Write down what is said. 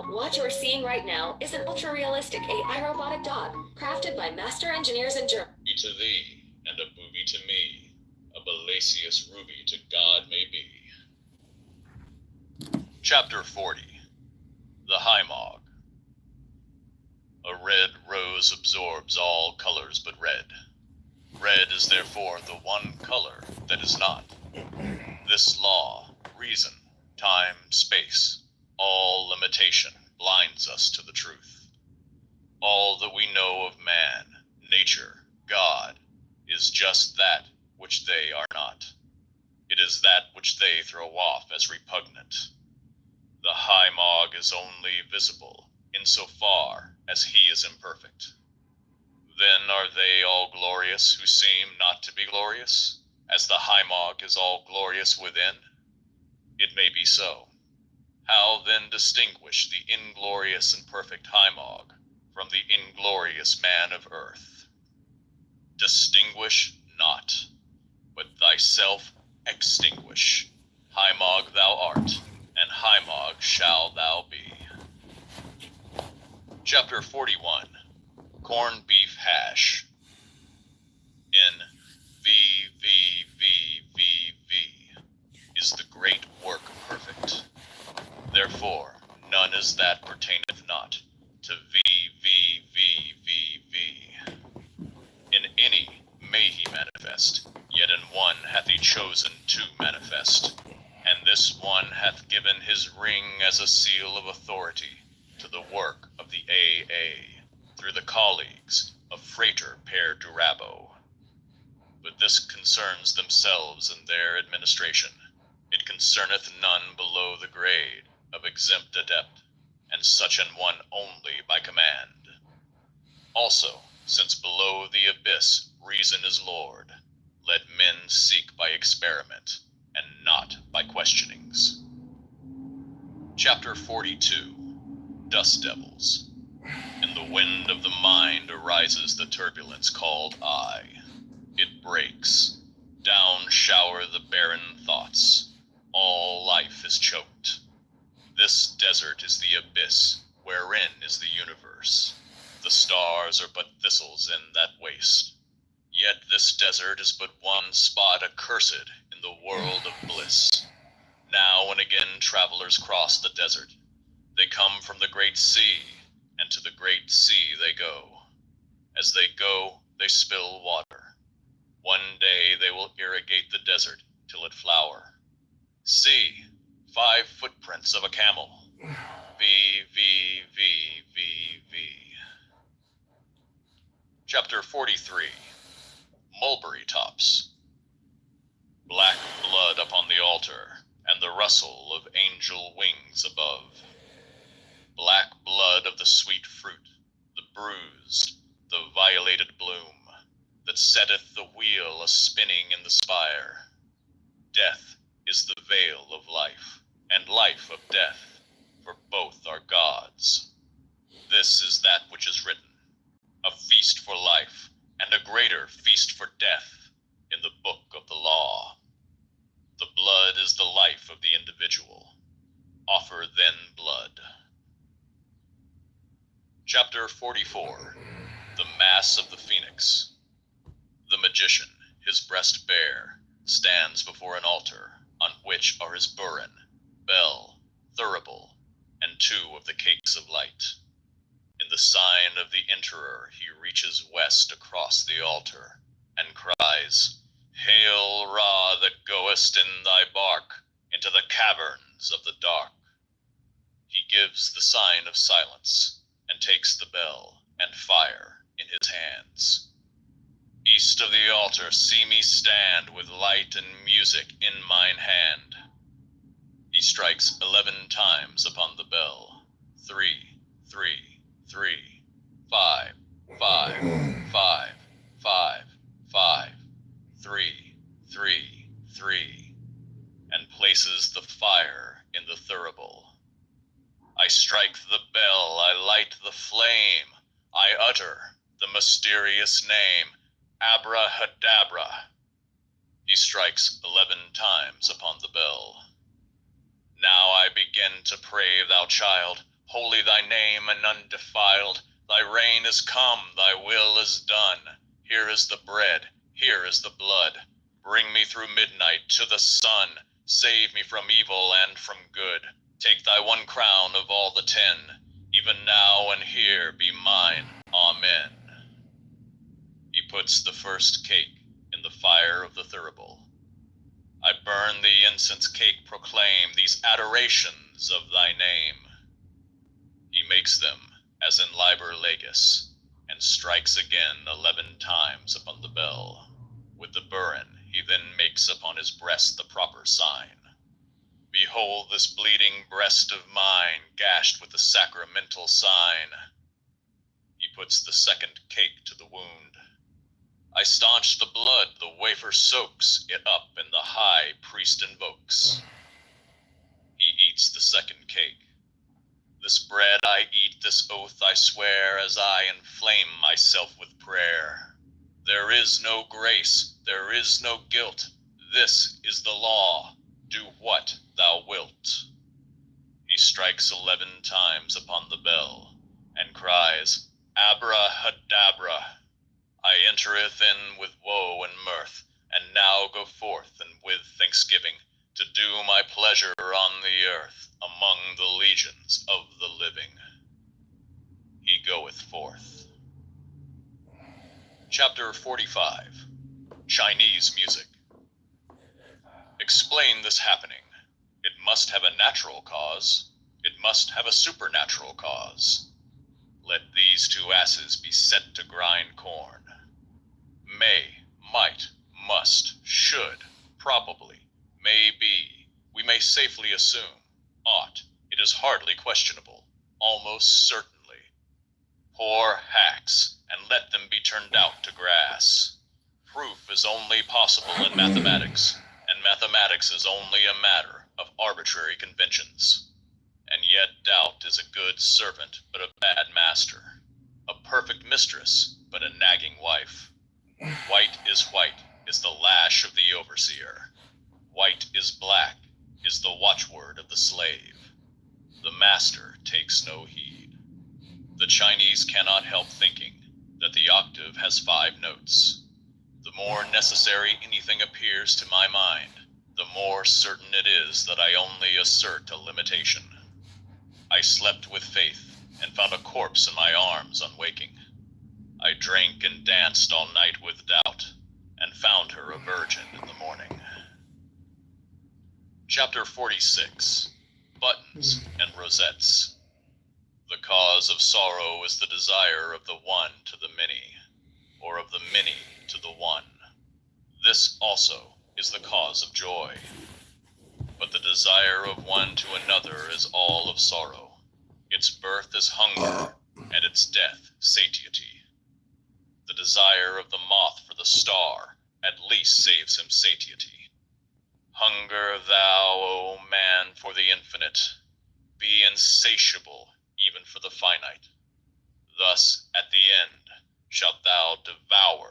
Now, what you're seeing right now is an ultra-realistic AI robotic dog, crafted by master engineers in Germany. To thee, and a booby to me, a Balacius ruby to God may be. Chapter 40. The Hymog. A red rose absorbs all colors but red. Red is therefore the one color that is not. This law, reason, time, space, all limitation blinds us to the truth. All that we know of man, nature, God, is just that which they are not. It is that which they throw off as repugnant. The Hymog is only visible insofar as he is imperfect. Then are they all glorious who seem not to be glorious, as the Hymog is all glorious within? It may be so. How then distinguish the inglorious and perfect Hymog from the inglorious man of earth? Distinguish not, but thyself extinguish. Hymog thou art, and Hymog shall thou be. Chapter 41. Corned Beef Hash. In VVVVV is the great work perfect. Therefore, none is that pertaineth not to VVVVV. In any may he manifest, yet in one hath he chosen to manifest, and this one hath given his ring as a seal of authority to the work of the AA, through the colleagues of Frater Per Durabo. But this concerns themselves and their administration. It concerneth none below the grade of exempt adept, and such an one only by command. Also, since below the abyss reason is lord, let men seek by experiment, and not by questionings. Chapter 42. Dust Devils. In the wind of the mind arises the turbulence called I. It breaks. Down shower the barren thoughts. All life is choked. This desert is the abyss, wherein is the universe. The stars are but thistles in that waste. Yet this desert is but one spot accursed in the world of bliss. Now and again travelers cross the desert. They come from the great sea, and to the great sea they go. As they go, they spill water. One day they will irrigate the desert till it flower. See, 5 footprints of a camel. VVVVV. Chapter 43. Mulberry Tops. Black blood upon the altar, and the rustle of angel wings above. Black blood of the sweet fruit, the bruised, the violated bloom, that setteth the wheel a-spinning in the spire. Death is the veil of life, and life of death, for both are gods. This is that which is written, a feast for life, and a greater feast for death, in the book of the law. The blood is the life of the individual. Offer then blood. Chapter 44. The Mass of the Phoenix. The magician, his breast bare, stands before an altar, on which are his burin, bell, thurible, and 2 of the cakes of light. In the sign of the enterer he reaches west across the altar, and cries, Hail, Ra, that goest in thy bark into the caverns of the dark. He gives the sign of silence, and takes the bell and fire in his hands. East of the altar see me stand with light and music in mine hand. He strikes 11 times upon the bell. 3, 3, 3, 5, 5, 5, 5, 5, 3, 3, 3, and places the fire in the thurible. I strike the bell, I light the flame, I utter the mysterious name, Abrahadabra. He strikes 11 times upon the bell. Now I begin to pray, thou child, Holy thy name and undefiled, thy reign is come, thy will is done. Here is the bread, here is the blood. Bring me through midnight to the sun. Save me from evil and from good. Take thy one crown of all the 10. Even now and here be mine. Amen. He puts the first cake in the fire of the thurible. I burn the incense cake, proclaim these adorations of thy name. He makes them as in Liber Legis, and strikes again 11 times upon the bell. With the burin he then makes upon his breast the proper sign. Behold this bleeding breast of mine, gashed with the sacramental sign. He puts the second cake to the wound. I staunch the blood, the wafer soaks it up, and the high priest invokes. He eats the second cake. This bread I eat, this oath I swear, as I inflame myself with prayer. There is no grace, there is no guilt. This is the law. Do what thou wilt. He strikes 11 times upon the bell, and cries, Abrahadabra. I entereth in with woe and mirth, and now go forth and with thanksgiving, to do my pleasure on the earth, among the legions of the living. He goeth forth. Chapter 45. Chinese Music. Explain this happening. It must have a natural cause. It must have a supernatural cause. Let these 2 asses be set to grind corn. May, might, must, should, probably, may be, we may safely assume, ought, it is hardly questionable, almost certainly. Poor hacks, and let them be turned out to grass. Proof is only possible in mathematics, and mathematics is only a matter of arbitrary conventions. And yet doubt is a good servant, but a bad master. A perfect mistress, but a nagging wife. White is the lash of the overseer. White is black, is the watchword of the slave. The master takes no heed. The Chinese cannot help thinking that the octave has 5 notes. The more necessary anything appears to my mind, the more certain it is that I only assert a limitation. I slept with faith, and found a corpse in my arms on waking. I drank and danced all night with doubt, and found her a virgin in the morning. Chapter 46. Buttons and Rosettes. The cause of sorrow is the desire of the one to the many, or of the many to the one. This also is the cause of joy. But the desire of one to another is all of sorrow. Its birth is hunger, and its death satiety. The desire of the moth for the star at least saves him satiety. Hunger thou, O man, for the infinite. Be insatiable even for the finite. Thus, at the end, shalt thou devour